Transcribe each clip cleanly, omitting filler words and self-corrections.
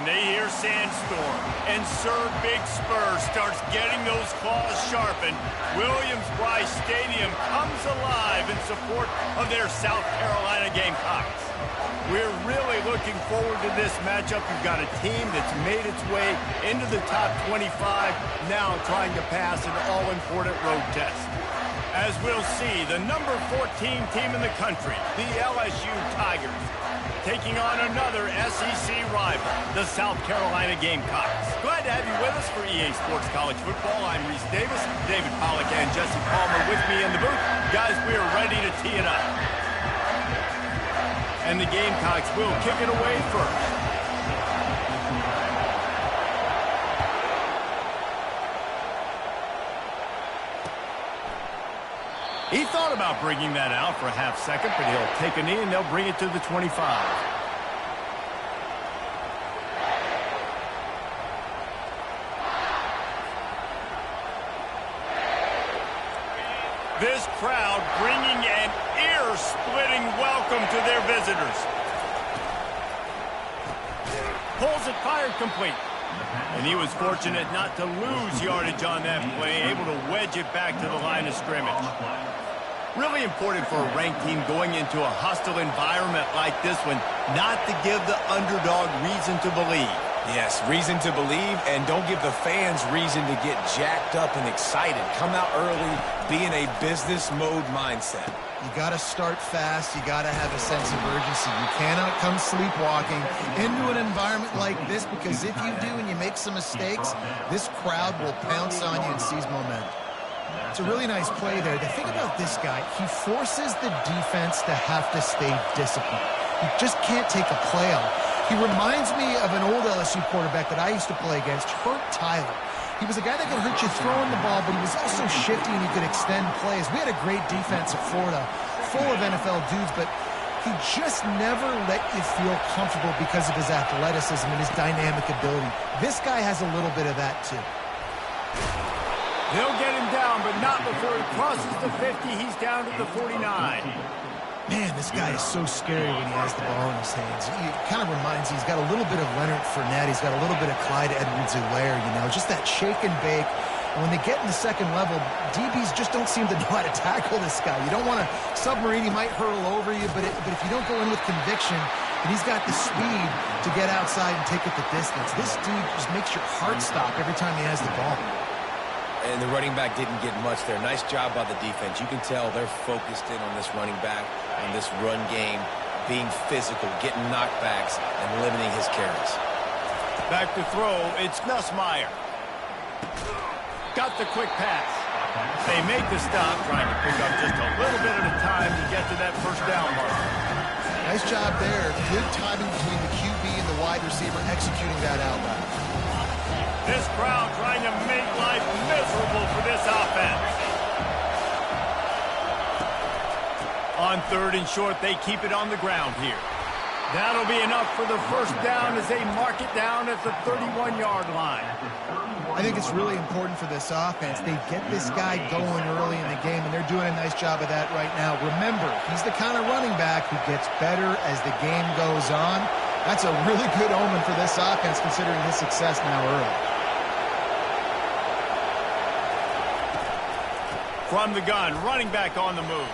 when they hear Sandstorm and Sir Big Spur starts getting those claws sharpened, Williams-Brice Stadium comes alive in support of their South Carolina Gamecocks. We're really looking forward to this matchup. You've got a team that's made its way into the top 25, now trying to pass an all-important road test. As we'll see, the number 14 team in the country, the LSU Tigers, taking on another SEC rival, the South Carolina Gamecocks. Glad to have you with us for EA Sports College Football. I'm Reese Davis, David Pollack, and Jesse Palmer with me in the booth. Guys, we are ready to tee it up. And the Gamecocks will kick it away first. He thought about bringing that out for a half second, but he'll take a knee and they'll bring it to the 25. This crowd bringing an ear-splitting welcome to their visitors. Pulls it fired complete. And he was fortunate not to lose yardage on that play, able to wedge it back to the line of scrimmage. Really important for a ranked team going into a hostile environment like this one, not to give the underdog reason to believe. Yes, reason to believe, and don't give the fans reason to get jacked up and excited. Come out early, be in a business mode mindset. You got to start fast. You got to have a sense of urgency. You cannot come sleepwalking into an environment like this, because if you do and you make some mistakes, this crowd will pounce on you and seize momentum. It's a really nice play there. The thing about this guy, he forces the defense to have to stay disciplined. He just can't take a play off. He reminds me of an old LSU quarterback that I used to play against, Hurt Tyler. He was a guy that could hurt you throwing the ball, but he was also shifty and he could extend plays. We had a great defense at Florida, full of NFL dudes, but he just never let you feel comfortable because of his athleticism and his dynamic ability. This guy has a little bit of that too. They'll get him down, but not before he crosses the 50. He's down to the 49. Man, this guy is so scary when he has the ball in his hands. He kind of reminds me, he's got a little bit of Leonard Fournette. He's got a little bit of Clyde Edwards-Helaire, you know, just that shake and bake. And when they get in the second level, DBs just don't seem to know how to tackle this guy. You don't want to submarine. He might hurtle over you, but if you don't go in with conviction, and he's got the speed to get outside and take it the distance, this dude just makes your heart stop every time he has the ball. And the running back didn't get much there. Nice job by the defense. You can tell they're focused in on this running back, on this run game, being physical, getting knockbacks, and limiting his carries. Back to throw, it's Nussmeier. Got the quick pass. They make the stop, trying to pick up just a little bit at a time to get to that first down mark. Nice job there. Good timing between the QB and the wide receiver executing that out route. This crowd trying to make life miserable for this offense. On third and short, they keep it on the ground here. That'll be enough for the first down as they mark it down at the 31-yard line. I think it's really important for this offense. They get this guy going early in the game, and they're doing a nice job of that right now. Remember, he's the kind of running back who gets better as the game goes on. That's a really good omen for this offense, considering his success now early. From the gun, running back on the move.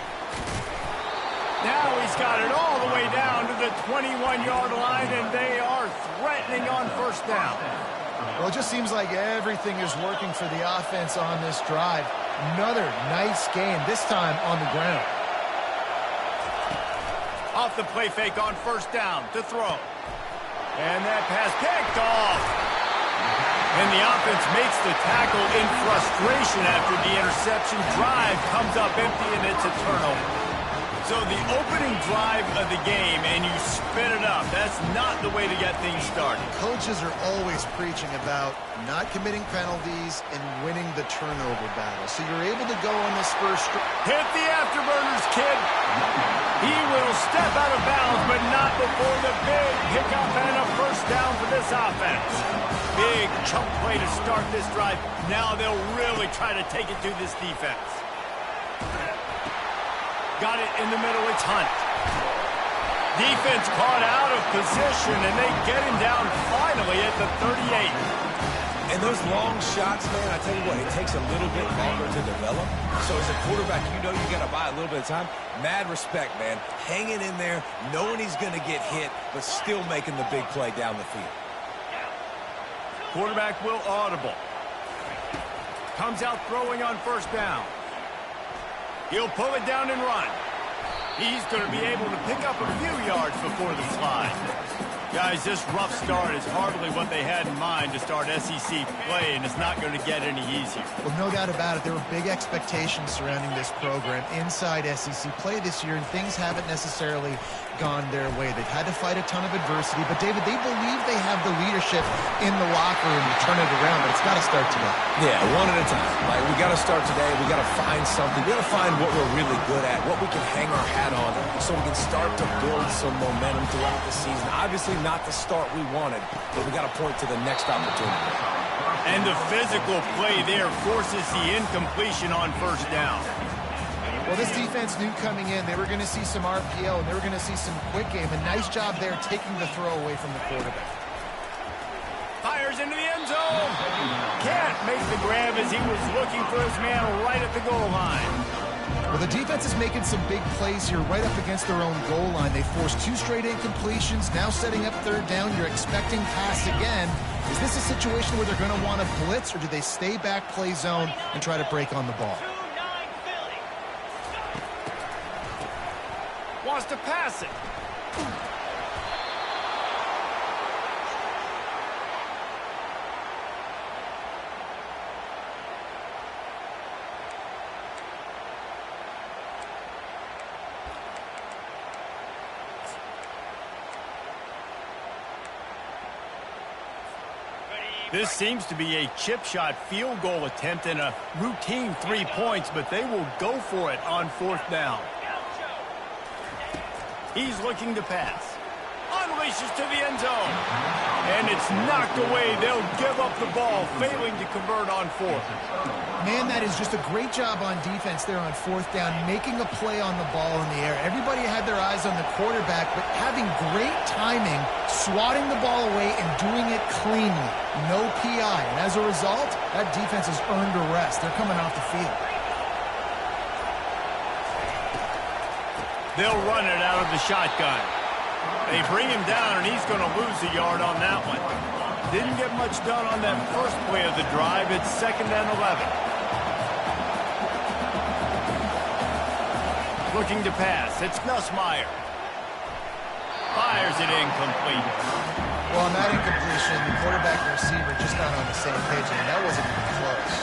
Now he's got it all the way down to the 21-yard line, and they are threatening on first down. Well, it just seems like everything is working for the offense on this drive. Another nice game, this time on the ground. Off the play fake on first down to throw. And that pass picked off. And the offense makes the tackle in frustration after the interception. Drive comes up empty, and it's a turnover. So the opening drive of the game, and you spit it up. That's not the way to get things started. Coaches are always preaching about not committing penalties and winning the turnover battle. So you're able to go on this first... Hit the afterburners, kid. He will step out of bounds, but not before the big pickup and a first down for this offense. Big chunk play to start this drive. Now they'll really try to take it to this defense. Got it in the middle, it's Hunt. Defense caught out of position, and they get him down finally at the 38. And those long shots, man, I tell you what, it takes a little bit longer to develop. So as a quarterback, you know you got to buy a little bit of time. Mad respect, man. Hanging in there, knowing he's going to get hit, but still making the big play down the field. Quarterback will audible. Comes out throwing on first down. He'll pull it down and run. He's going to be able to pick up a few yards before the slide. Guys, this rough start is hardly what they had in mind to start SEC play, and it's not going to get any easier. Well, no doubt about it. There were big expectations surrounding this program inside SEC play this year, and things haven't necessarily gone their way. They've had to fight a ton of adversity, but, David, they believe they have the leadership in the locker room to turn it around, but it's got to start today. Yeah, one at a time. Like, we got to start today. We got to find something. We got to find what we're really good at, what we can hang our hat on, so we can start to build some momentum throughout the season. Obviously, not the start we wanted, but we got to point to the next opportunity. And the physical play there forces the incompletion on first down. Well, this defense knew coming in they were going to see some RPO, and they were going to see some quick game. A nice job there taking the throw away from the quarterback. Fires into the end zone. Can't make the grab as he was looking for his man right at the goal line. Well, the defense is making some big plays here right up against their own goal line. They forced 2 straight incompletions, now setting up third down. You're expecting pass again. Is this a situation where they're going to want to blitz, or do they stay back, play zone, and try to break on the ball? Wants to pass it. This seems to be a chip shot field goal attempt and a routine 3 points, but they will go for it on fourth down. He's looking to pass. Unleashes to the end zone. And it's knocked away. They'll give up the ball, failing to convert on fourth. Man, that is just a great job on defense there on fourth down, making a play on the ball in the air. Everybody had their eyes on the quarterback, but having great timing, swatting the ball away, and doing it cleanly. No PI. And as a result, that defense has earned a rest. They're coming off the field. They'll run it out of the shotgun. They bring him down, and he's going to lose a yard on that one. Didn't get much done on that first play of the drive. It's 2nd and 11. Looking to pass. It's Nussmeier. Fires it incomplete. Well, on that incompletion, the quarterback and receiver just not on the same page, and that wasn't even close.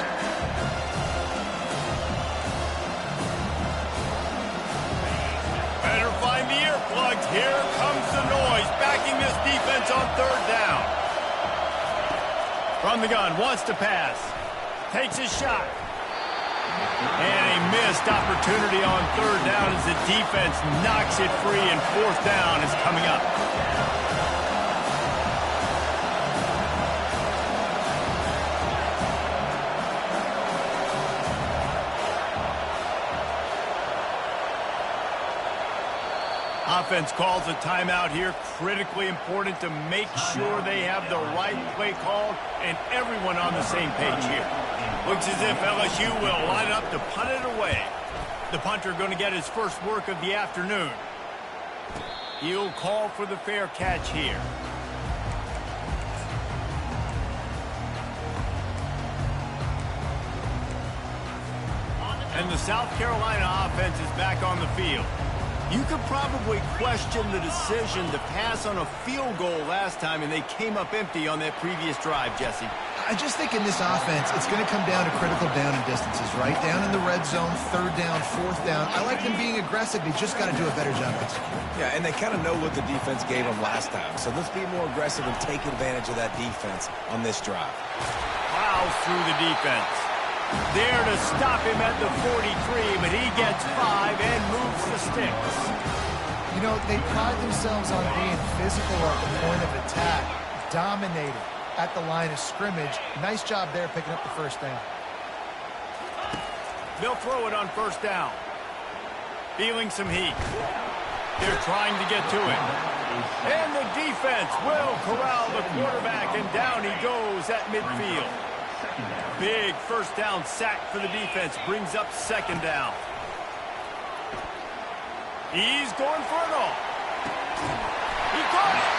Better find the earplugs. Here comes the noise, backing this defense on third down. From the gun, wants to pass. Takes his shot. And a missed opportunity on third down as the defense knocks it free, and fourth down is coming up. Offense calls a timeout here. Critically important to make sure they have the right play called and everyone on the same page here. Looks as if LSU will line up to punt it away. The punter going to get his first work of the afternoon. He'll call for the fair catch here. And the South Carolina offense is back on the field. You could probably question the decision to pass on a field goal last time, and they came up empty on that previous drive, Jesse. I just think in this offense, it's going to come down to critical down and distances, right? Down in the red zone, third down, fourth down. I like them being aggressive. They just got to do a better job executing. Yeah, and they kind of know what the defense gave them last time. So let's be more aggressive and take advantage of that defense on this drive. Plows through the defense. There to stop him at the 43, but he gets 5 and moves the sticks. You know, they pride themselves on being physical at the point of attack, dominating at the line of scrimmage. Nice job there picking up the first down. They'll throw it on first down. Feeling some heat. They're trying to get to it. And the defense will corral the quarterback, and down he goes at midfield. Big first down sack for the defense, brings up second down. He's going for it all. He caught it.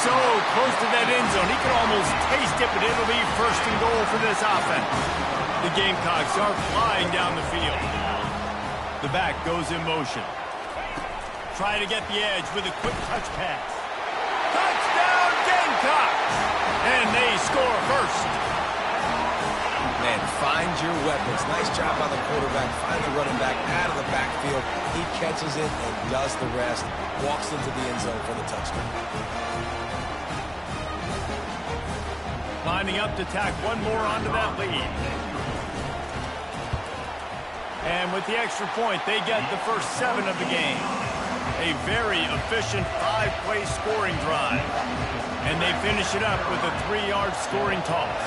So close to that end zone, he could almost taste it, but it'll be first and goal for this offense. The Gamecocks are flying down the field. The back goes in motion. Trying to get the edge with a quick touch pass. Touchdown, Gamecocks! And they score first. Man, find your weapons. Nice job by the quarterback. Find the running back out of the backfield. He catches it and does the rest. Walks into the end zone for the touchdown. Lining up to tack one more onto that lead. And with the extra point, they get the first 7 of the game. A very efficient 5-play scoring drive. And they finish it up with a 3-yard scoring toss.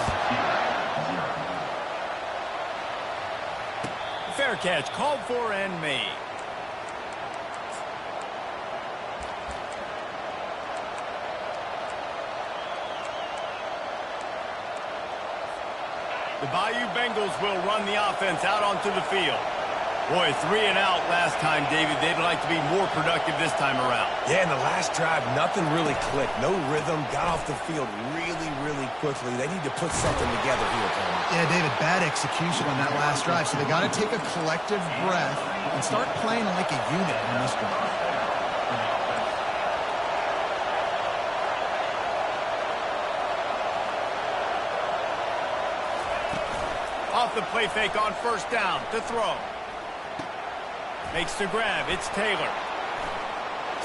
Fair catch, called for and made. The Bayou Bengals will run the offense out onto the field. Boy, 3 and out last time, David. They'd like to be more productive this time around. Yeah, in the last drive, nothing really clicked. No rhythm, got off the field really quickly. They need to put something together here, Tony. Yeah, David, bad execution on that last drive. So they got to take a collective breath and start playing like a unit on this one. Off the play fake on first down to throw. Makes the grab. It's Taylor.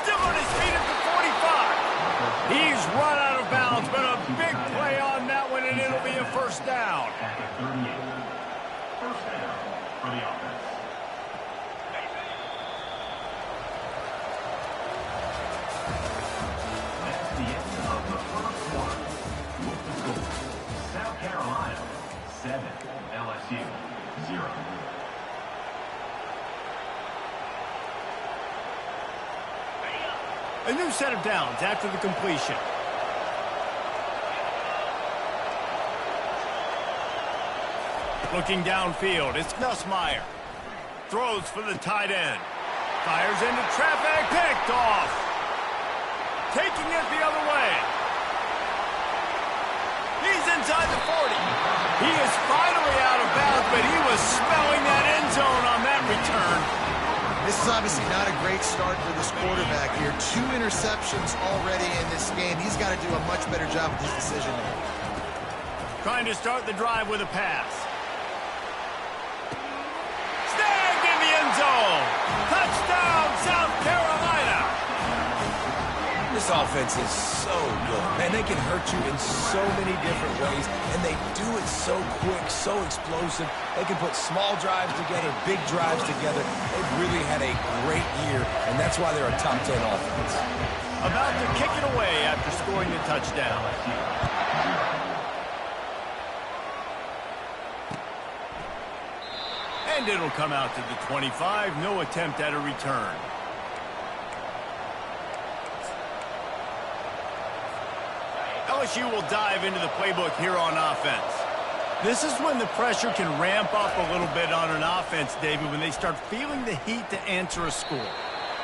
Still on his feet at the 45. He's run out of bounds, but a big play on that one, and it'll be a first down. At the 38. First down for the offense. That's the end of the first quarter. With the score, South Carolina 7, LSU 0. A new set of downs after the completion. Looking downfield, it's Nussmeier. Throws for the tight end. Fires into traffic, picked off. Taking it the other way. He's inside the 40. He is finally out of bounds, but he was smelling that end zone on that return. This is obviously not a great start for this quarterback here. 2 interceptions already in this game. He's got to do a much better job with his decision making. Trying to start the drive with a pass. Snagged in the end zone. Touchdown, South Carolina. This offense is so good. Man, they can hurt you in so many different ways, and they do it so quick, so explosive. They can put small drives together, big drives together. They've really had a great year, and that's why they're a top 10 offense. About to kick it away after scoring the touchdown. And it'll come out to the 25. No attempt at a return. LSU will dive into the playbook here on offense. This is when the pressure can ramp up a little bit on an offense, David, when they start feeling the heat to answer a score.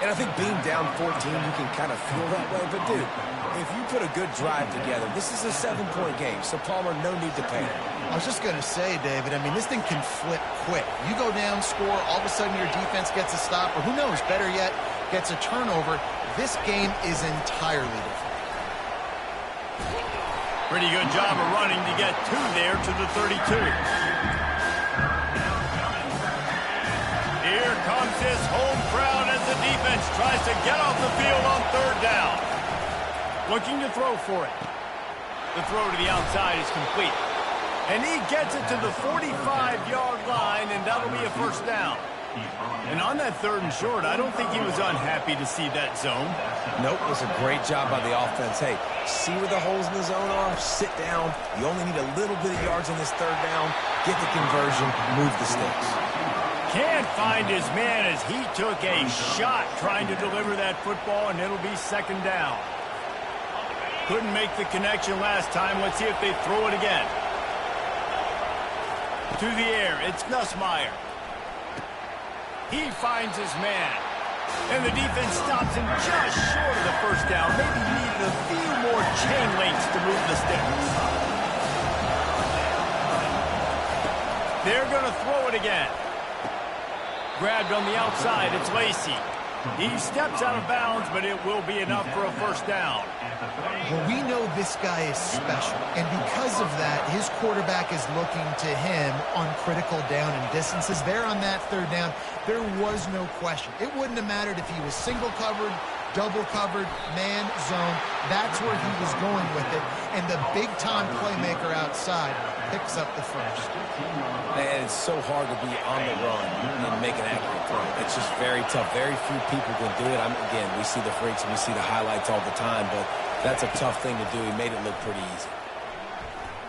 And I think being down 14, you can kind of feel that way. But, dude, if you put a good drive together, this is a 7-point game. So, Palmer, no need to panic. I was just going to say, David, I mean, this thing can flip quick. You go down, score, all of a sudden your defense gets a stop, or who knows, better yet, gets a turnover. This game is entirely different. Pretty good job of running to get 2 there to the 32. Here comes this home crowd as the defense tries to get off the field on 3rd down. Looking to throw for it. The throw to the outside is complete. And he gets it to the 45-yard line, and that'll be a first down. And on that 3rd and short, I don't think he was unhappy to see that zone. Nope, it was a great job by the offense. Hey, see where the holes in the zone are? Sit down. You only need a little bit of yards in this 3rd down. Get the conversion. Move the sticks. Can't find his man as he took a shot trying to deliver that football, and it'll be second down. Couldn't make the connection last time. Let's see if they throw it again. To the air, it's Nussmeier. He finds his man. And the defense stops him just short of the first down. Maybe needed a few more chain links to move the sticks. They're going to throw it again. Grabbed on the outside, it's Lacey. He steps out of bounds, but it will be enough for a first down. Well, we know this guy is special, and because of that, his quarterback is looking to him on critical down and distances. There on that third down, there was no question. It wouldn't have mattered if he was single covered, double covered, man, zone. That's where he was going with it, and the big-time playmaker outside picks up the first. And it's so hard to be on the run and make an accurate throw. It's just very tough. Very few people can do it. Again, we see the freaks and we see the highlights all the time, but that's a tough thing to do. He made it look pretty easy.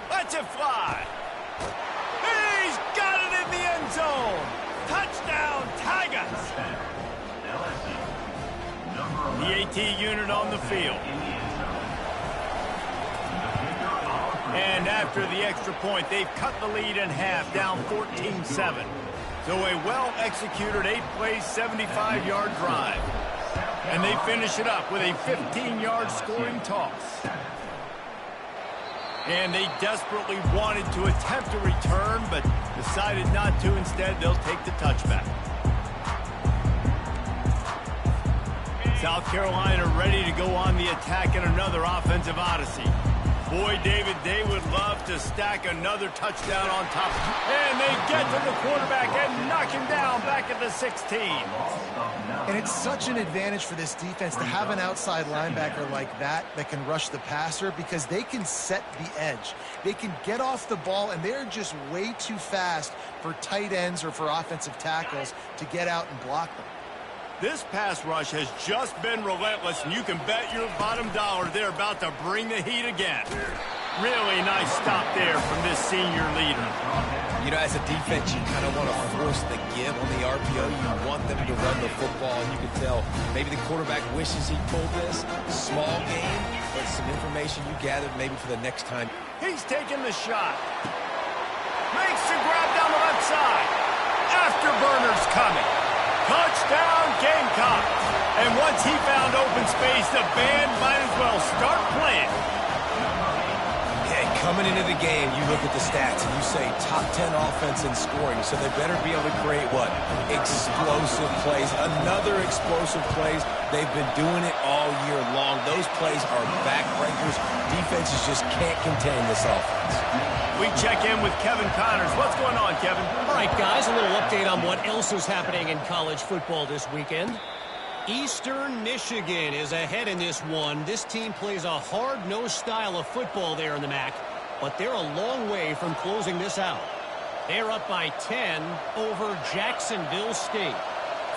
Let's it fly. He's got it in the end zone. Touchdown, Tigers. The AT unit on the field. And after the extra point, they've cut the lead in half, down 14-7. So a well-executed 8-play, 75-yard drive. And they finish it up with a 15-yard scoring toss. And they desperately wanted to attempt a return, but decided not to. Instead, they'll take the touchback. South Carolina ready to go on the attack in another offensive odyssey. Boy, David, they would love to stack another touchdown on top. And they get to the quarterback and knock him down back at the 16. And it's such an advantage for this defense to have an outside linebacker like that can rush the passer, because they can set the edge. They can get off the ball, and they're just way too fast for tight ends or for offensive tackles to get out and block them. This pass rush has just been relentless, and you can bet your bottom dollar they're about to bring the heat again. Really nice stop there from this senior leader. You know, as a defense, you kind of want to force the give on the RPO. You want them to run the football. You can tell maybe the quarterback wishes he pulled this. Small game, but some information you gathered maybe for the next time. He's taking the shot. Makes the grab down the left side. Afterburner's coming. Touchdown, Gamecocks. And once he found open space, the band might as well start playing. Yeah, coming into the game, you look at the stats and you say top 10 offense in scoring, so they better be able to create what? Explosive plays. Another explosive plays. They've been doing it all year long. Those plays are backbreakers. Defenses just can't contain this offense. We check in with Kevin Connors. What's going on, Kevin? All right, guys, a little update on what else is happening in college football this weekend. Eastern Michigan is ahead in this one. This team plays a hard-nosed style of football there in the MAC, but they're a long way from closing this out. They're up by 10 over Jacksonville State.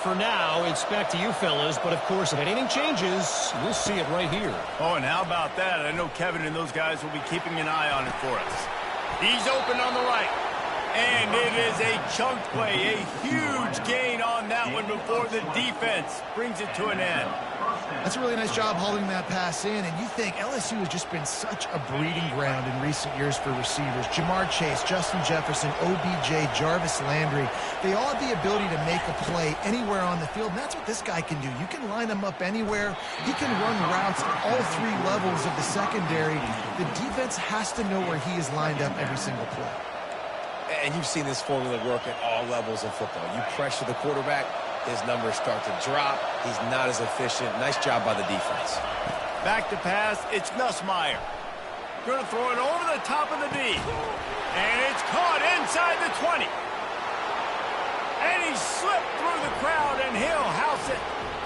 For now, it's back to you fellas, but of course, if anything changes, we'll see it right here. Oh, and how about that? I know Kevin and those guys will be keeping an eye on it for us. He's open on the right. And it is a chunk play, a huge gain on that one before the defense brings it to an end. That's a really nice job holding that pass in, and you think LSU has just been such a breeding ground in recent years for receivers. Jamar Chase, Justin Jefferson, OBJ, Jarvis Landry, they all have the ability to make a play anywhere on the field, and that's what this guy can do. You can line him up anywhere. He can run routes at all three levels of the secondary. The defense has to know where he is lined up every single play. And you've seen this formula work at all levels of football. You pressure the quarterback, his numbers start to drop. He's not as efficient. Nice job by the defense. Back to pass, it's Nussmeier. Going to throw it over the top of the D. And it's caught inside the 20. And he slipped through the crowd, and he'll house it.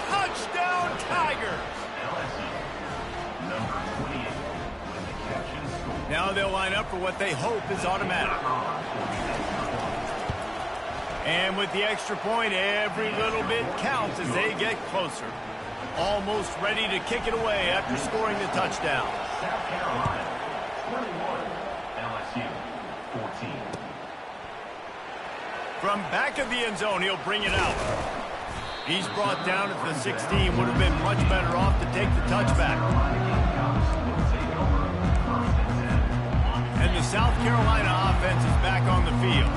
Touchdown, Tigers. Now they'll line up for what they hope is automatic. And with the extra point, every little bit counts as they get closer. Almost ready to kick it away after scoring the touchdown. South Carolina, 21, LSU, 14. From back of the end zone, he'll bring it out. He's brought down at the 16. Would have been much better off to take the touchback. And the South Carolina offense is back on the field.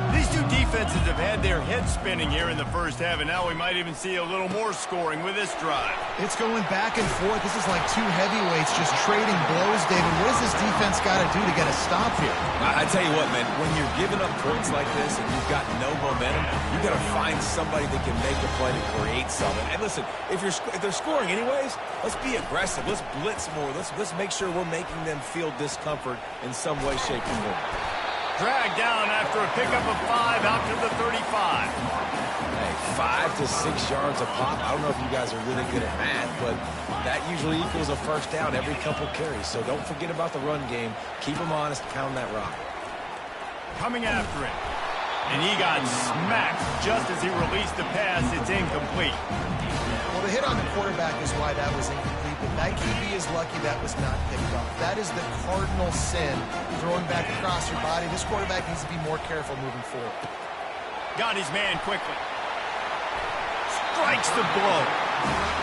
These two defenses have had their heads spinning here in the first half, and now we might even see a little more scoring with this drive. It's going back and forth. This is like two heavyweights just trading blows, David. What does this defense got to do to get a stop here? I tell you what, man, when you're giving up points like this and you've got no momentum, you got to find somebody that can make a play to create something. And listen, if they're scoring anyways, let's be aggressive. Let's blitz more. Let's make sure we're making them feel discomfort in some way, shape, or form. Dragged down after a pickup of 5 out to the 35. Hey, 5 to 6 yards a pop. I don't know if you guys are really good at math, but that usually equals a first down every couple carries. So don't forget about the run game. Keep them honest. Pound that rock. Coming after it. And he got smacked just as he released the pass. It's incomplete. Well, the hit on the quarterback is why that was incomplete. But that QB is lucky that was not picked off. That is the cardinal sin, throwing back across your body. This quarterback needs to be more careful moving forward. Got his man quickly. Strikes the blow.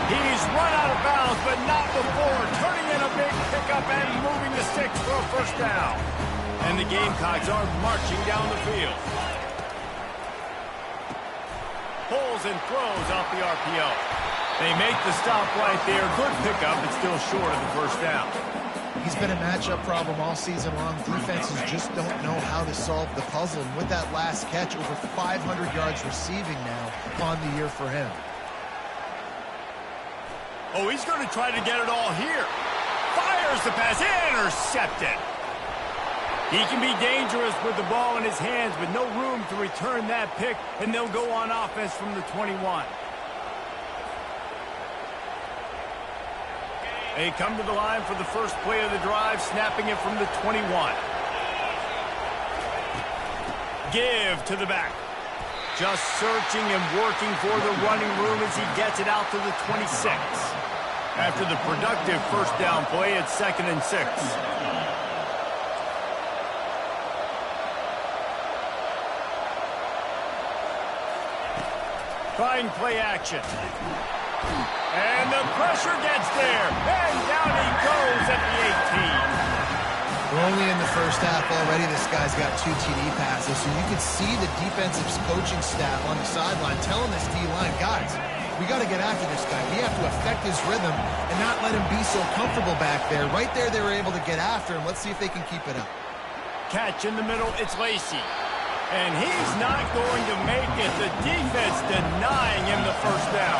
He's run out of bounds, but not before. Turning in a big pickup and moving the sticks for a first down. And the Gamecocks are marching down the field. Pulls and throws off the RPO. They make the stop right there. Good pickup, but still short of the first down. He's been a matchup problem all season long. Defenses just don't know how to solve the puzzle. And with that last catch, over 500 yards receiving now on the year for him. Oh, he's going to try to get it all here. Fires the pass. Intercepted. He can be dangerous with the ball in his hands, but no room to return that pick, and they'll go on offense from the 21. They come to the line for the first play of the drive, snapping it from the 21. Give to the back. Just searching and working for the running room as he gets it out to the 26. After the productive first down play, it's 2nd and 6. Trying play action. And the pressure gets there. And down he goes at the 18. We're only in the first half already. This guy's got 2 TD passes. So you can see the defensive coaching staff on the sideline telling this D-line, guys, we got to get after this guy. We have to affect his rhythm and not let him be so comfortable back there. Right there, they were able to get after him. Let's see if they can keep it up. Catch in the middle. It's Lacey. And he's not going to make it. The defense denying him the first down.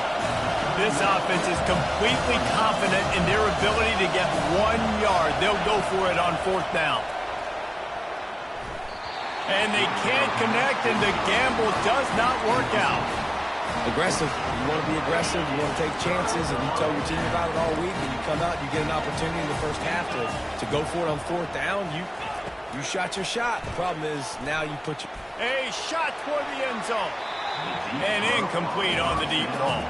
This offense is completely confident in their ability to get 1 yard. They'll go for it on 4th down. And they can't connect, and the gamble does not work out. Aggressive. You want to be aggressive. You want to take chances, and you tell your team about it all week, and you come out and you get an opportunity in the first half to go for it on 4th down. You shot your shot. The problem is now you put your... A shot toward the end zone. And incomplete on the deep ball.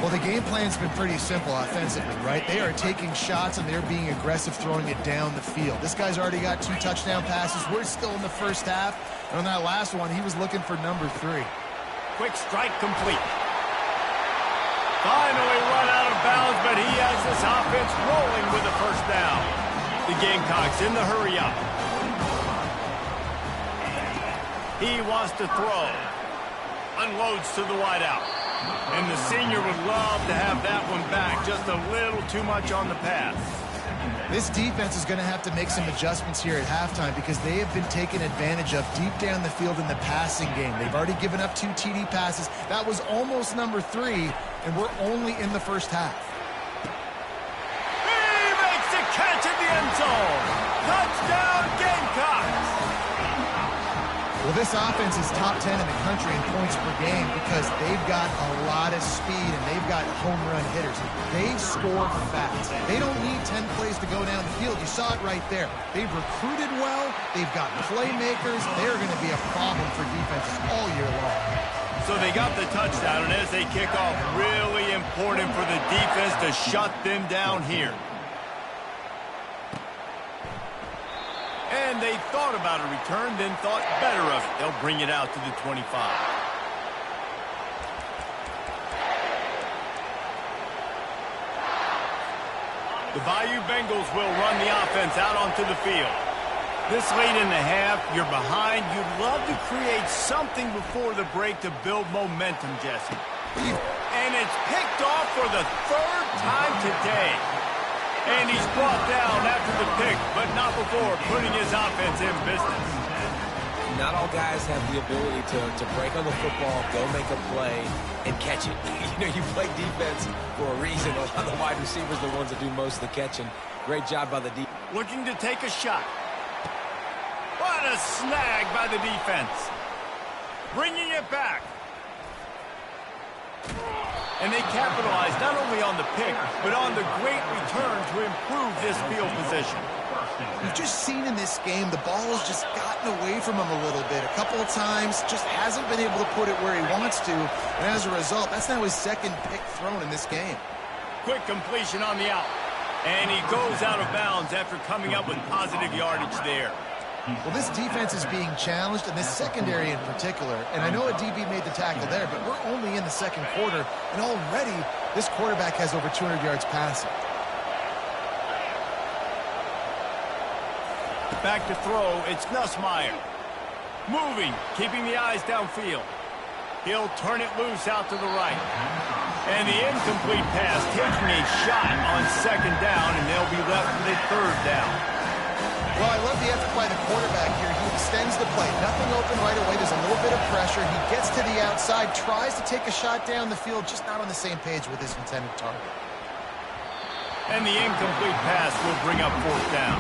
Well, the game plan's been pretty simple offensively, right? They are taking shots, and they're being aggressive, throwing it down the field. This guy's already got 2 touchdown passes. We're still in the first half. And on that last one, he was looking for number 3. Quick strike complete. Finally run out of bounds, but he has this offense rolling with the first down. The Gamecocks in the hurry up. He wants to throw. Unloads to the wideout. And the senior would love to have that one back. Just a little too much on the pass. This defense is going to have to make some adjustments here at halftime because they have been taken advantage of deep down the field in the passing game. They've already given up 2 TD passes. That was almost number 3, and we're only in the first half. He makes the catch in the end zone. Touchdown, Gamecocks. Well, this offense is top 10 in the country in points per game because they've got a lot of speed and they've got home run hitters. They score fast. They don't need 10 plays to go down the field. You saw it right there. They've recruited well. They've got playmakers. They're going to be a problem for defenses all year long. So they got the touchdown, and as they kick off, really important for the defense to shut them down here. And they they thought about a return, then thought better of it. They'll bring it out to the 25. The Bayou Bengals will run the offense out onto the field. This late in the half, you're behind. You'd love to create something before the break to build momentum, Jesse. And it's picked off for the third time today. And he's brought down after the pick, but not before putting his offense in business. Not all guys have the ability to break on the football, go make a play, and catch it. You know, you play defense for a reason. A lot of the wide receivers are the ones that do most of the catching. Great job by the defense. Looking to take a shot. What a snag by the defense. Bringing it back. And they capitalize not only on the pick, but on the great return to improve this field position. We've just seen in this game the ball has just gotten away from him a little bit. A couple of times, just hasn't been able to put it where he wants to. And as a result, that's now his second pick thrown in this game. Quick completion on the out. And he goes out of bounds after coming up with positive yardage there. Well, this defense is being challenged, and this secondary in particular. And I know a DB made the tackle there, but we're only in the second quarter, and already this quarterback has over 200 yards passing. Back to throw, it's Nussmeier. Moving, keeping the eyes downfield. He'll turn it loose out to the right. And the incomplete pass taking a shot on second down, and they'll be left with a third down. Well, I love the effort by the quarterback here. He extends the play. Nothing open right away. There's a little bit of pressure. He gets to the outside, tries to take a shot down the field, just not on the same page with his intended target. And the incomplete pass will bring up fourth down.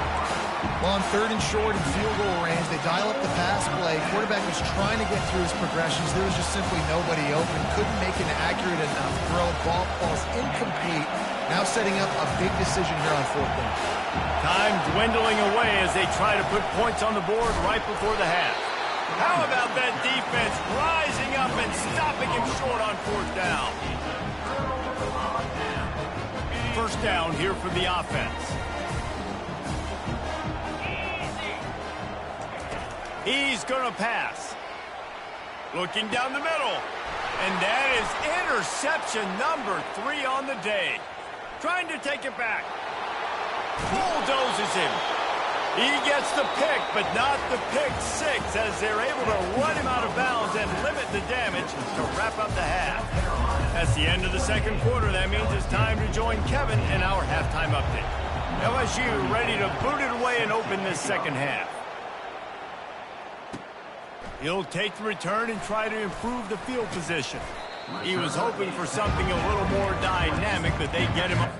Well, on third and short and field goal range, they dial up the pass play. Quarterback was trying to get through his progressions. There was just simply nobody open. Couldn't make an accurate enough throw. Ball falls incomplete. Now setting up a big decision here on fourth down. Time dwindling away as they try to put points on the board right before the half. How about that defense rising up and stopping him short on fourth down? First down here for the offense. He's going to pass. Looking down the middle. And that is interception number 3 on the day. Trying to take it back. Bulldozes him. He gets the pick, but not the pick six, as they're able to run him out of bounds and limit the damage to wrap up the half. That's the end of the second quarter. That means it's time to join Kevin in our halftime update. LSU ready to boot it away and open this second half. He'll take the return and try to improve the field position. He was hoping for something a little more dynamic, but they get him up.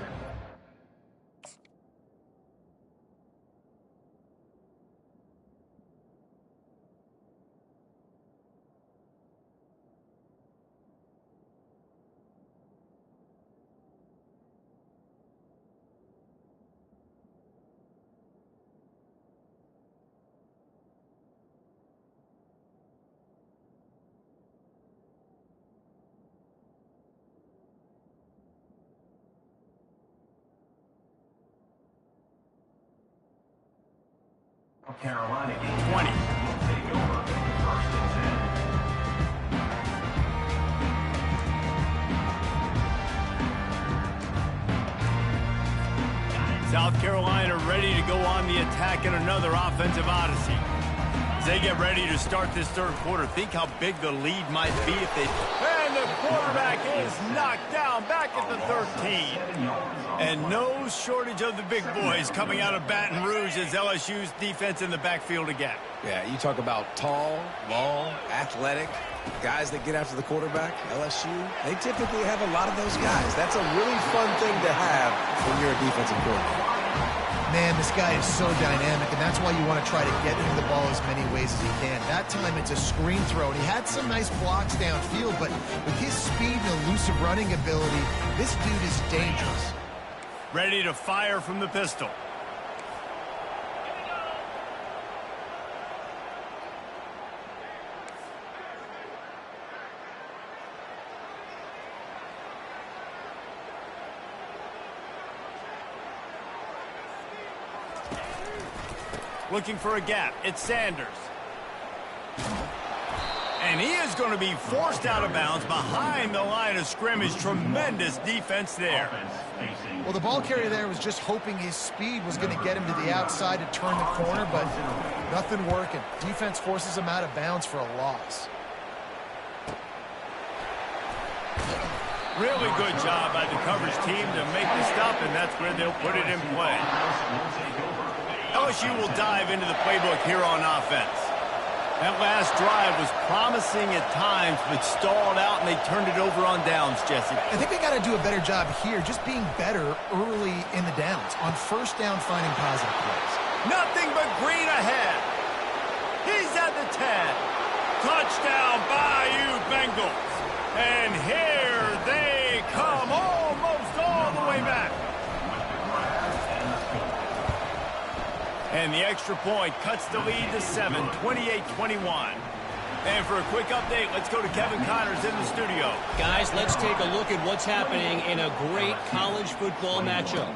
Carolina game 20. will take over first and 10. South Carolina ready to go on the attack in another offensive odyssey. As they get ready to start this third quarter, think how big the lead might be if they... And the quarterback is knocked down back at the 13. And no shortage of the big boys coming out of Baton Rouge as LSU's defense in the backfield again. Yeah, you talk about tall, long, athletic, guys that get after the quarterback, LSU, they typically have a lot of those guys. That's a really fun thing to have when you're a defensive coordinator. Man, this guy is so dynamic, and that's why you want to try to get him the ball as many ways as you can. That time, it's a screen throw, and he had some nice blocks downfield, but with his speed and elusive running ability, this dude is dangerous. Ready to fire from the pistol. Looking for a gap. It's Sanders. And he is going to be forced out of bounds behind the line of scrimmage. Tremendous defense there. Well, the ball carrier there was just hoping his speed was going to get him to the outside to turn the corner, but nothing working. Defense forces him out of bounds for a loss. Really good job by the coverage team to make the stop, and that's where they'll put it in play. LSU will dive into the playbook here on offense. That last drive was promising at times, but stalled out, and they turned it over on downs, Jesse. I think they got to do a better job here, just being better early in the downs, on first down finding positive plays. Nothing but green ahead. He's at the 10. Touchdown, Bayou Bengals. And here they come, almost all the way back. And the extra point cuts the lead to 7, 28-21. And for a quick update, let's go to Kevin Connors in the studio. Guys, let's take a look at what's happening in a great college football matchup.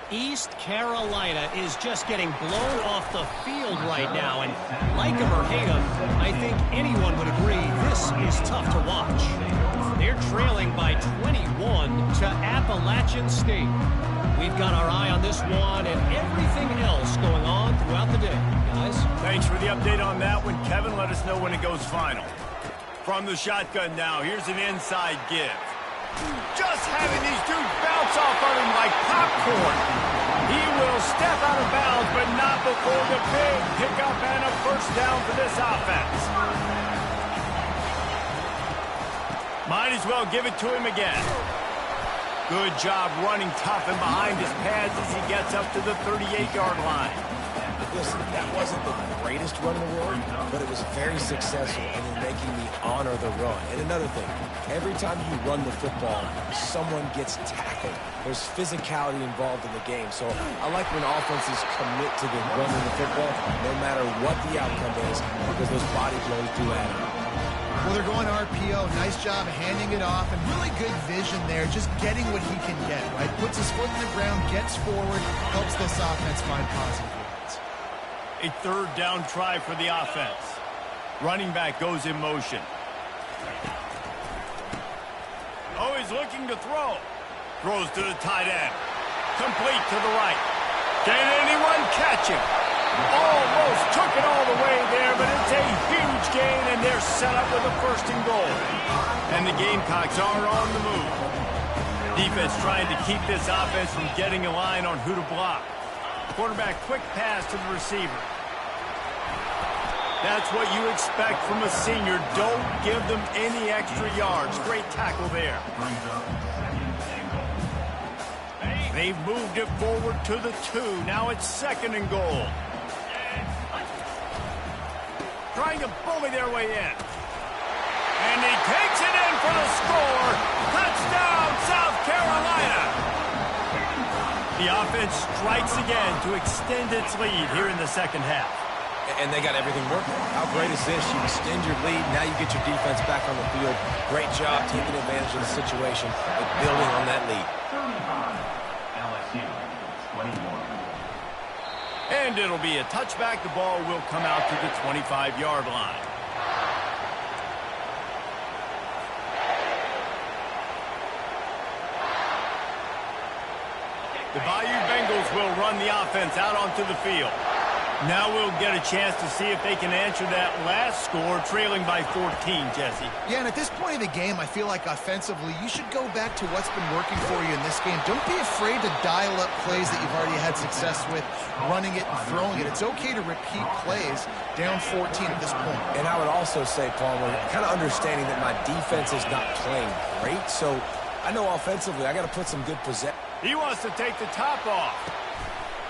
East Carolina is just getting blown off the field right now, and like him or hate him, I think anyone would agree this is tough to watch. They're trailing by 21 to Appalachian State. We've got our eye on this one and everything else going on throughout the day, guys. Thanks for the update on that one, Kevin. Let us know when it goes final. From the shotgun now, here's an inside give. Just having these dudes bounce off on him like popcorn. He will step out of bounds, but not before the big pickup and a first down for this offense. Might as well give it to him again. Good job running tough and behind his pads as he gets up to the 38-yard line. Listen, that wasn't the greatest run in the world, but it was very successful and in making me honor the run. And another thing, every time you run the football, someone gets tackled. There's physicality involved in the game. So I like when offenses commit to the running the football, no matter what the outcome is, because those body blows do add up. Well, they're going RPO. Nice job handing it off, and really good vision there, just getting what he can get, right? Puts his foot in the ground, gets forward, helps this offense find positive yards. A third down try for the offense. Running back goes in motion. Oh, he's looking to throw. Throws to the tight end. Complete to the right. Can anyone catch him? Almost took it all the way there, but it's a huge gain, and they're set up with a first and goal. And the Gamecocks are on the move. Defense trying to keep this offense from getting a line on who to block. Quarterback quick pass to the receiver. That's what you expect from a senior. Don't give them any extra yards. Great tackle there. They've moved it forward to the 2. Now it's second and goal. Trying to bully their way in. And he takes it in for the score. Touchdown, South Carolina. The offense strikes again to extend its lead here in the second half. And they got everything working. How great is this? You extend your lead, now you get your defense back on the field. Great job taking advantage of the situation and building on that lead. 35, LSU, 21. And it'll be a touchback. The ball will come out to the 25-yard line. The Bayou Bengals will run the offense out onto the field. Now we'll get a chance to see if they can answer that last score, trailing by 14, Jesse. Yeah, and at this point of the game, I feel like offensively, you should go back to what's been working for you in this game. Don't be afraid to dial up plays that you've already had success with, running it and throwing it. It's okay to repeat plays down 14 at this point. And I would also say, Palmer, kind of understanding that my defense is not playing great, so I know offensively I got to put some good possession. He wants to take the top off.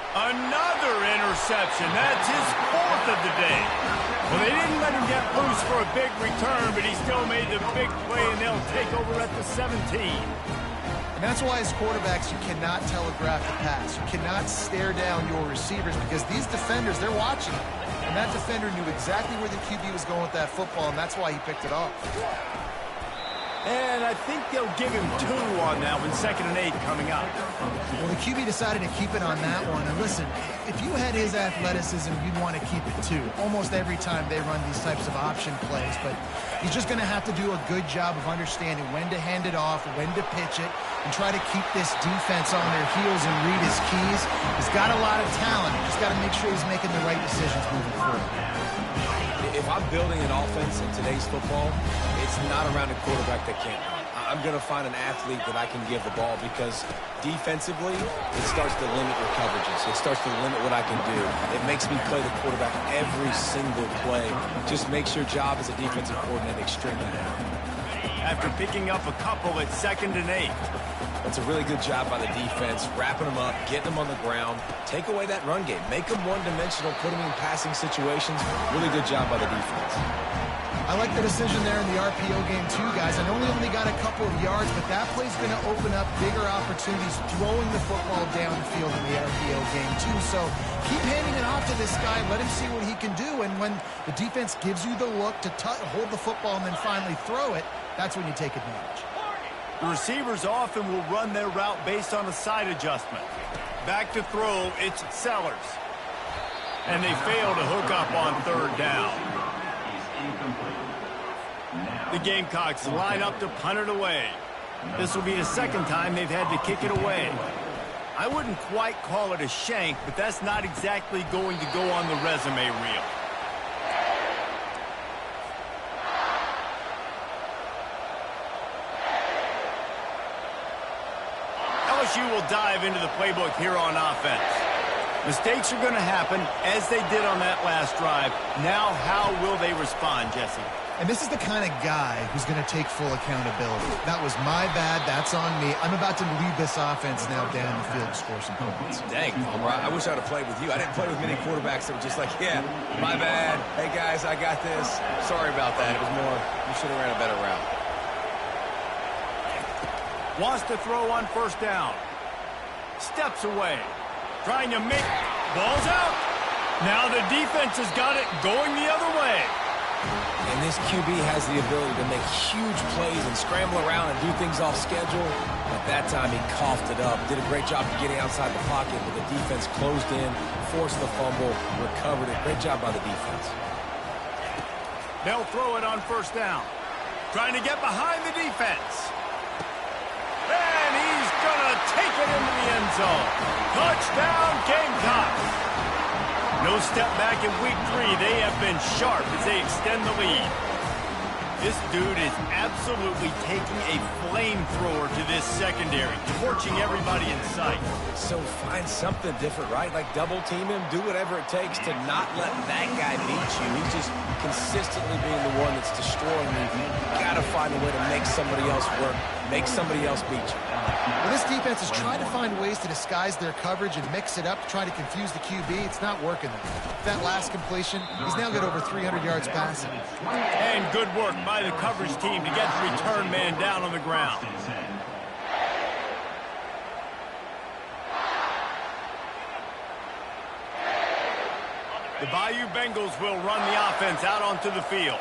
Another interception. That's his 4th of the day. Well, they didn't let him get loose for a big return, but he still made the big play, and they'll take over at the 17. And that's why as quarterbacks, you cannot telegraph the pass. You cannot stare down your receivers because these defenders, they're watching them. And that defender knew exactly where the QB was going with that football, and that's why he picked it off. And I think they'll give him 2 on that one, 2nd and 8 coming up. Well, the QB decided to keep it on that one. And listen, if you had his athleticism, you'd want to keep it too. Almost every time they run these types of option plays. But he's just going to have to do a good job of understanding when to hand it off, when to pitch it, and try to keep this defense on their heels and read his keys. He's got a lot of talent. Just got to make sure he's making the right decisions moving forward. If I'm building an offense in today's football, it's not around a quarterback that can't run. I'm going to find an athlete that I can give the ball because defensively, it starts to limit your coverages. It starts to limit what I can do. It makes me play the quarterback every single play. Just makes your job as a defensive coordinator extremely hard. After picking up a couple at 2nd and 8. That's a really good job by the defense, wrapping them up, getting them on the ground. Take away that run game. Make them one-dimensional, put them in passing situations. Really good job by the defense. I like the decision there in the RPO game too, guys. I know he only got a couple of yards, but that play's going to open up bigger opportunities throwing the football down the field in the RPO game too. So keep handing it off to this guy. Let him see what he can do. And when the defense gives you the look to hold the football and then finally throw it, that's when you take advantage. The receivers often will run their route based on a side adjustment. Back to throw, it's Sellers. And they fail to hook up on 3rd down. The Gamecocks line up to punt it away. This will be the 2nd time they've had to kick it away. I wouldn't quite call it a shank, but that's not exactly going to go on the resume reel. LSU will dive into the playbook here on offense. Mistakes are going to happen, as they did on that last drive. Now, how will they respond, Jesse? And this is the kind of guy who's going to take full accountability. That was my bad. That's on me. I'm about to lead this offense now down the field to score some points. Dang, I wish I would have played with you. I didn't play with many quarterbacks that were just like, yeah, my bad. Hey, guys, I got this. Sorry about that. It was more, you should have ran a better route. Wants to throw on 1st down. Steps away. Trying to make balls out. Now the defense has got it going the other way. And this QB has the ability to make huge plays and scramble around and do things off schedule. At that time, he coughed it up. Did a great job of getting outside the pocket, but the defense closed in, forced the fumble, recovered it. Great job by the defense. They'll throw it on 1st down. Trying to get behind the defense. And he's going to take it into the end zone. Touchdown, Gamecocks. No step back in week 3. They have been sharp as they extend the lead. This dude is absolutely taking a flamethrower to this secondary, torching everybody in sight. So find something different, right? Like double team him, do whatever it takes to not let that guy beat you. He's just consistently being the one that's destroying you. You got to find a way to make somebody else work, make somebody else beat you. Well, this defense is trying to find ways to disguise their coverage and mix it up to try to confuse the QB. It's not working. That last completion, he's now got over 300 yards passing. And good work by the coverage team to get the return man down on the ground. The Bayou Bengals will run the offense out onto the field.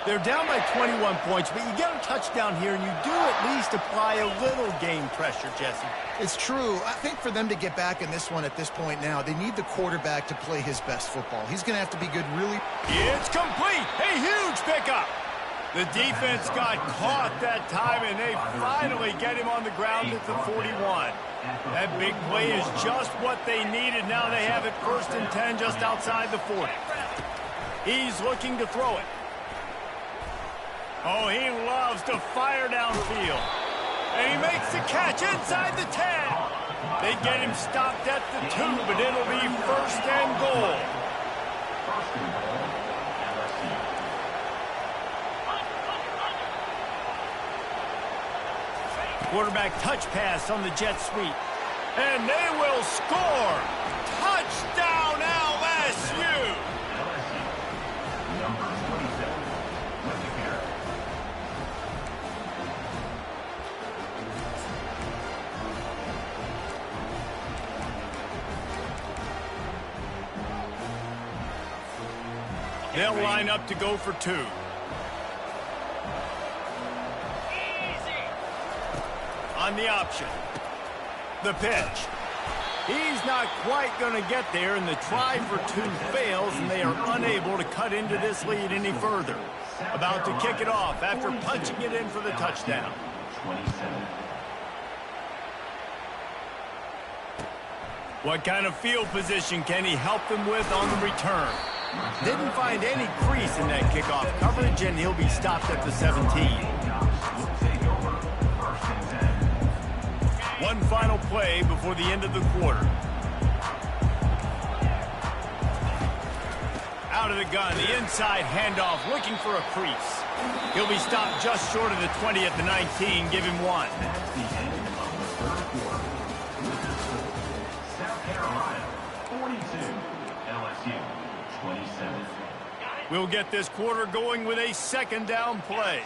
They're down by 21 points, but you get a touchdown here, and you do at least apply a little game pressure, Jesse. It's true. I think for them to get back in this one at this point now, they need the quarterback to play his best football. He's going to have to be good really. It's complete. A huge pickup. The defense got caught that time, and they finally get him on the ground at the 41. That big play is just what they needed. Now they have it 1st and 10 just outside the 40. He's looking to throw it. Oh, he loves to fire downfield. And he makes the catch inside the 10. They get him stopped at the 2, but it'll be 1st and goal. Quarterback touch pass on the jet sweep. And they will score. Touchdown, LSU. Number 27 with the carry. They'll line up to go for 2. on the option. The pitch. He's not quite going to get there, and the try for two fails, and they are unable to cut into this lead any further. About to kick it off after punching it in for the touchdown. 27. What kind of field position can he help them with on the return? Didn't find any crease in that kickoff coverage, and he'll be stopped at the 17. One final play before the end of the quarter. Out of the gun, the inside handoff, looking for a crease. He'll be stopped just short of the 20 at the 19. Give him one. That's the end of the third quarter. South Carolina, 42. LSU, 27. We'll get this quarter going with a second down play.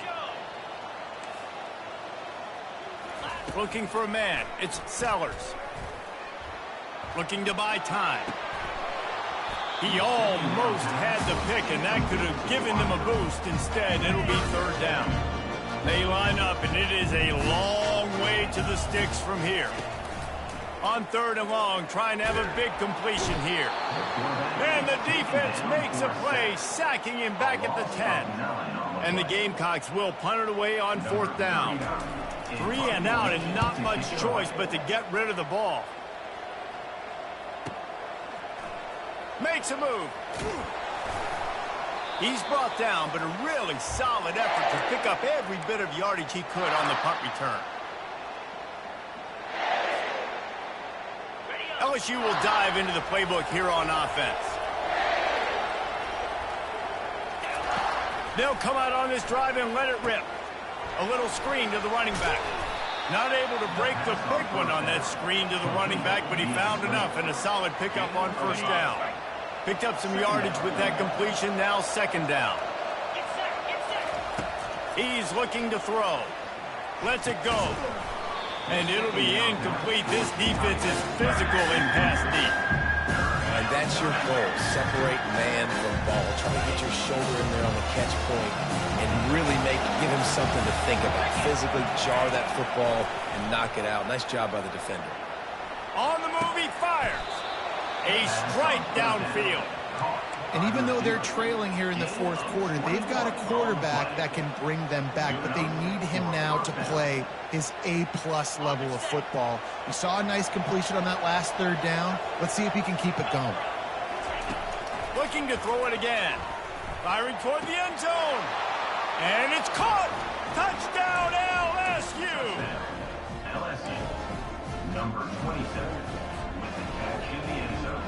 Looking for a man. It's Sellers. Looking to buy time. He almost had the pick, and that could have given them a boost. Instead, it'll be third down. They line up, and it is a long way to the sticks from here. On third and long, trying to have a big completion here. And the defense makes a play, sacking him back at the 10. And the Gamecocks will punt it away on fourth down. 3 and out, and not much choice but to get rid of the ball. Makes a move. He's brought down, but a really solid effort to pick up every bit of yardage he could on the punt return. LSU will dive into the playbook here on offense. They'll come out on this drive and let it rip. A little screen to the running back. Not able to break the big one on that screen to the running back, but he found enough and a solid pickup on first down. Picked up some yardage with that completion, now second down. He's looking to throw. Lets it go. And it'll be incomplete. This defense is physical and pass deep. And that's your goal. Separate man from ball. Try to get your shoulder in there on the catch point and really give him something to think about. Physically jar that football and knock it out. Nice job by the defender. On the move, he fires. A strike downfield. And even though they're trailing here in the fourth quarter, they've got a quarterback that can bring them back, but they need him now to play his A-plus level of football. We saw a nice completion on that last third down. Let's see if he can keep it going. Looking to throw it again. Firing toward the end zone. And it's caught. Touchdown, LSU. LSU, number 27, with the catch in the end zone.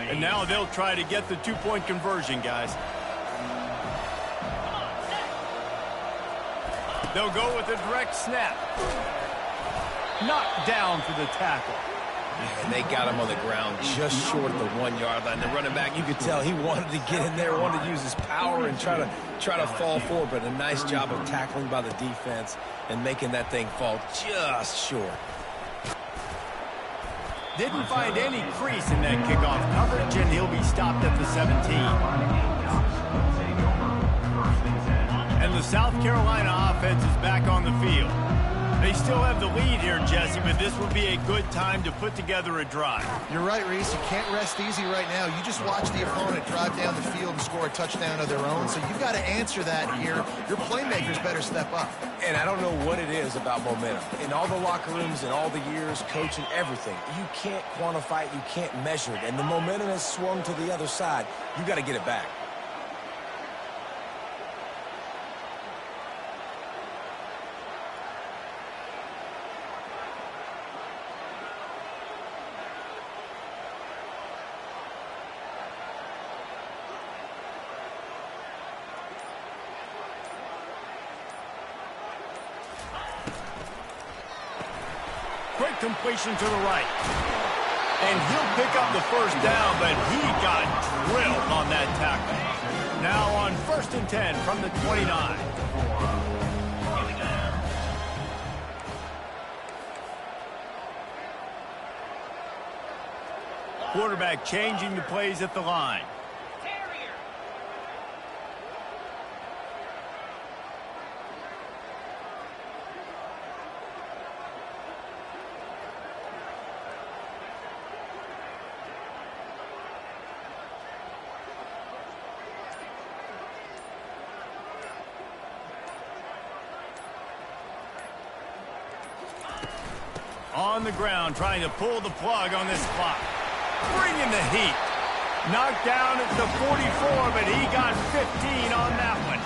And now they'll try to get the two-point conversion, guys. They'll go with a direct snap. Knocked down for the tackle. And they got him on the ground just short of the 1 yard line. The running back, you could tell he wanted to get in there, wanted to use his power and try to fall forward, but a nice job of tackling by the defense and making that thing fall just short. Didn't find any crease in that kickoff coverage, and he'll be stopped at the 17. And the South Carolina offense is back on the field. They still have the lead here, Jesse, but this would be a good time to put together a drive. You're right, Reese. You can't rest easy right now. You just watch the opponent drive down the field and score a touchdown of their own, so you've got to answer that here. Your playmakers better step up. And I don't know what it is about momentum. In all the locker rooms and all the years, coaching, everything, you can't quantify it, you can't measure it. And the momentum has swung to the other side. You got to get it back. Quick completion to the right. And he'll pick up the first down, but he got drilled on that tackle. Now on 1st and 10 from the 29. quarterback changing the plays at the line. On the ground, trying to pull the plug on this clock. Bringing the heat. Knocked down at the 44, but he got 15 on that one.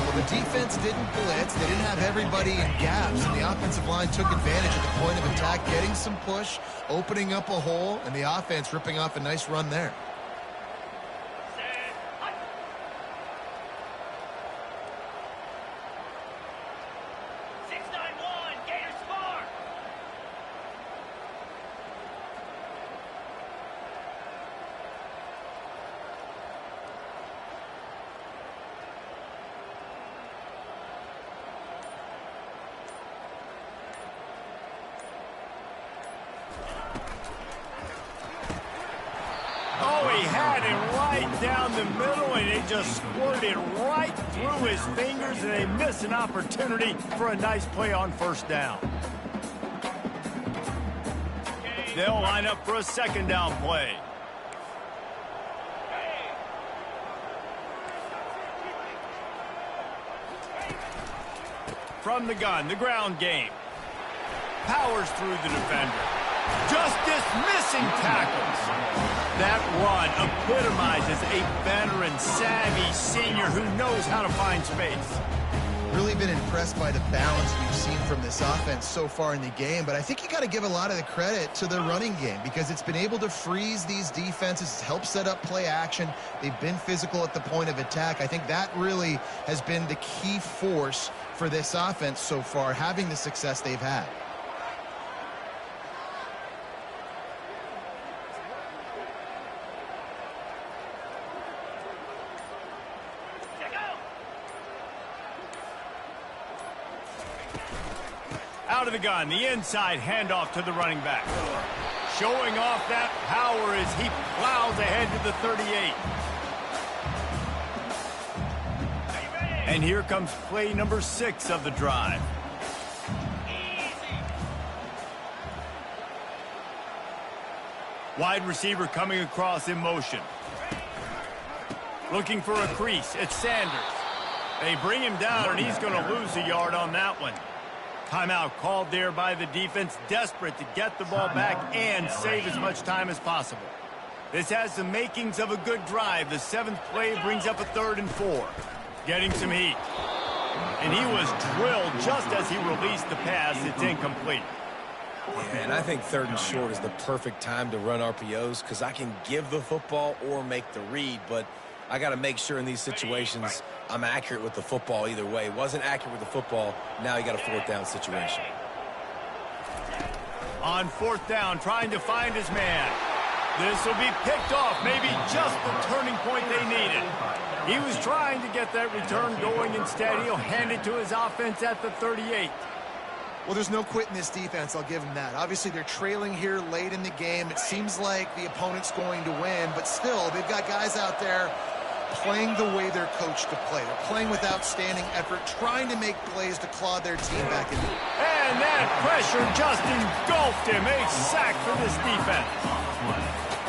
Well, the defense didn't blitz. They didn't have everybody in gaps, and the offensive line took advantage at the point of attack, getting some push, opening up a hole, and the offense ripping off a nice run there. He had it right down the middle, and it just squirted right through his fingers, and they miss an opportunity for a nice play on first down. They'll line up for a second down play. From the gun, the ground game. Powers through the defender. Just dismissing tackles. That run epitomizes a veteran, savvy senior who knows how to find space. Really been impressed by the balance we've seen from this offense so far in the game, but I think you got to give a lot of the credit to the running game because it's been able to freeze these defenses, help set up play action. They've been physical at the point of attack. I think that really has been the key force for this offense so far, having the success they've had. Out of the gun, the inside handoff to the running back. Showing off that power as he plows ahead to the 38. And here comes play number 6 of the drive. Wide receiver coming across in motion. Looking for a crease. It's Sanders. They bring him down, and he's going to lose a yard on that one. Timeout called there by the defense, desperate to get the ball back and save as much time as possible. This has the makings of a good drive. The 7th play brings up a 3rd and 4. Getting some heat. And he was drilled just as he released the pass. It's incomplete. Yeah, and I think 3rd and short is the perfect time to run RPOs because I can give the football or make the read, but I got to make sure in these situations I'm accurate with the football either way. Wasn't accurate with the football. Now you got a 4th down situation. On 4th down, trying to find his man. This will be picked off. Maybe just the turning point they needed. He was trying to get that return going. Instead, he'll hand it to his offense at the 38. Well, there's no quit in this defense. I'll give them that. Obviously, they're trailing here late in the game. It seems like the opponent's going to win, but still, they've got guys out there playing the way they're coached to play. They're playing with outstanding effort, trying to make plays to claw their team back in. And that pressure just engulfed him. A sack for this defense.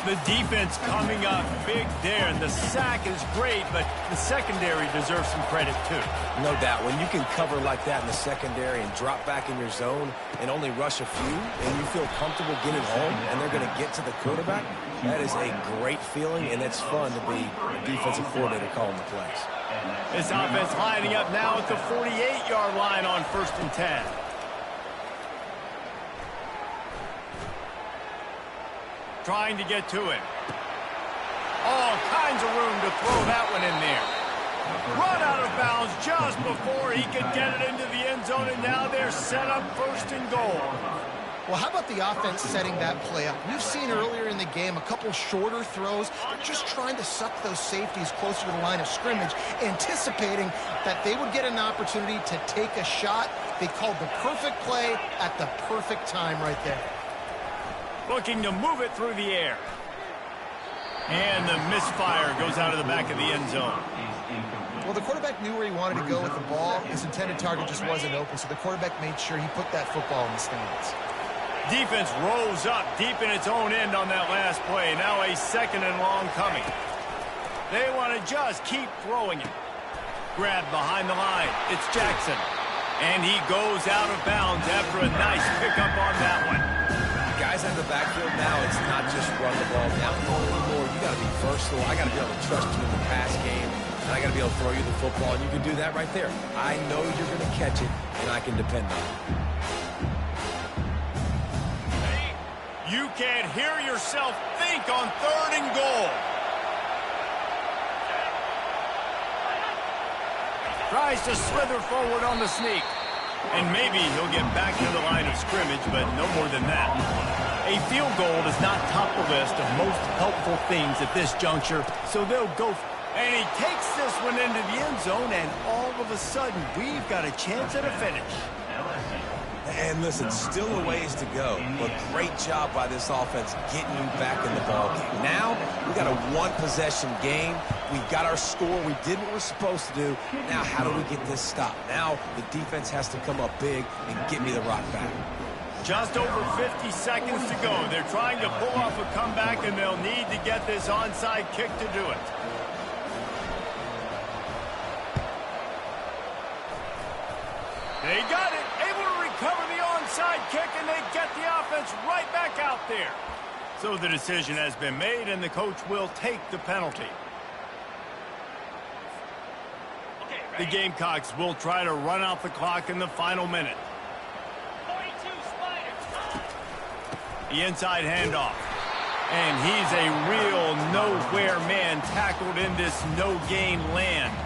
The defense coming up big there, and the sack is great, but the secondary deserves some credit too. No doubt. When you can cover like that in the secondary and drop back in your zone and only rush a few, and you feel comfortable getting home, and they're going to get to the quarterback, that is a great feeling, and it's fun to be a defensive coordinator calling the plays. This offense lining up now at the 48-yard line on 1st and 10. Trying to get to it. All kinds of room to throw that one in there. Run out of bounds just before he could get it into the end zone, and now they're set up 1st and goal. Well, how about the offense setting that play up? We've seen earlier in the game a couple shorter throws. They're just trying to suck those safeties closer to the line of scrimmage, anticipating that they would get an opportunity to take a shot. They called the perfect play at the perfect time right there. Looking to move it through the air. And the misfire goes out of the back of the end zone. Well, the quarterback knew where he wanted to go with the ball. His intended target just wasn't open, so the quarterback made sure he put that football in the stands. Defense rolls up deep in its own end on that last play. Now a 2nd and long coming. They want to just keep throwing it. Grab behind the line. It's Jackson. And he goes out of bounds after a nice pickup on that one. Guys in the backfield now, it's not just run the ball down anymore. You got to be versatile. I got to be able to trust you in the pass game. And I got to be able to throw you the football, and you can do that right there. I know you're going to catch it, and I can depend on it. You can't hear yourself think on 3rd and goal. Tries to slither forward on the sneak. And maybe he'll get back to the line of scrimmage, but no more than that. A field goal does not top the list of most helpful things at this juncture, so they'll go. And he takes this one into the end zone, and all of a sudden, we've got a chance at a finish. And listen, still a ways to go, but great job by this offense getting you back in the ballgame. Now, we got a 1-possession game. We got our score. We did what we're supposed to do. Now, how do we get this stopped? Now, the defense has to come up big and get me the rock back. Just over 50 seconds to go. They're trying to pull off a comeback, and they'll need to get this onside kick to do it. They got it. Able to recover the onside kick, and they get the offense right back out there. So the decision has been made, and the coach will take the penalty. The Gamecocks will try to run out the clock in the final minute. The inside handoff. And he's a real nowhere man tackled in this no-gain land.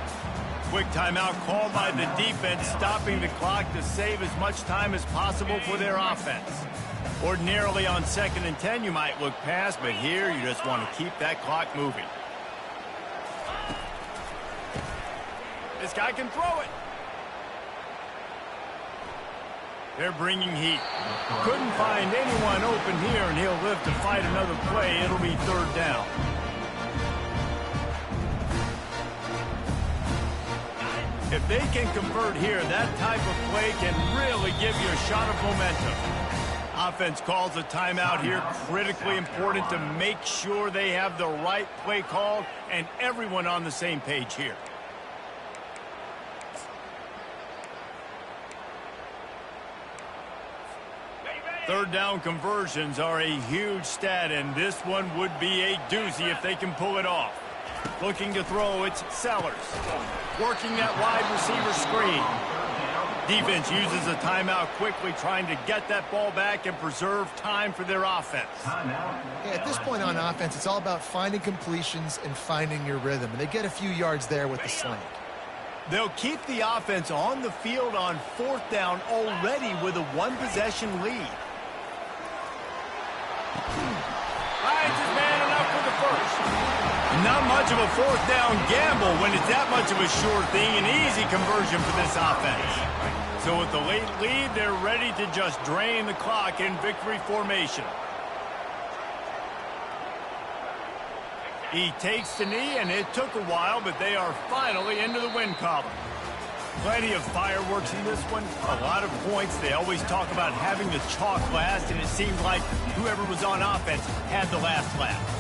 Quick timeout called by the defense, stopping the clock to save as much time as possible for their offense. Ordinarily on 2nd and 10, you might look past, but here you just want to keep that clock moving. This guy can throw it. They're bringing heat. Couldn't find anyone open here, and he'll live to fight another play. It'll be 3rd down. If they can convert here, that type of play can really give you a shot of momentum. Offense calls a timeout here. Critically important to make sure they have the right play called and everyone on the same page here. Third down conversions are a huge stat, and this one would be a doozy if they can pull it off. Looking to throw, it's Sellers. Working that wide receiver screen. Defense uses a timeout quickly, trying to get that ball back and preserve time for their offense. Yeah, at this point on offense, it's all about finding completions and finding your rhythm. And they get a few yards there with the slant. They'll keep the offense on the field on 4th down already with a 1-possession lead. Finds his man enough for the first. Not much of a 4th down gamble when it's that much of a sure thing. An easy conversion for this offense. So with the late lead, they're ready to just drain the clock in victory formation. He takes the knee, and it took a while, but they are finally into the win column. Plenty of fireworks in this one. A lot of points. They always talk about having the chalk last, and it seemed like whoever was on offense had the last laugh.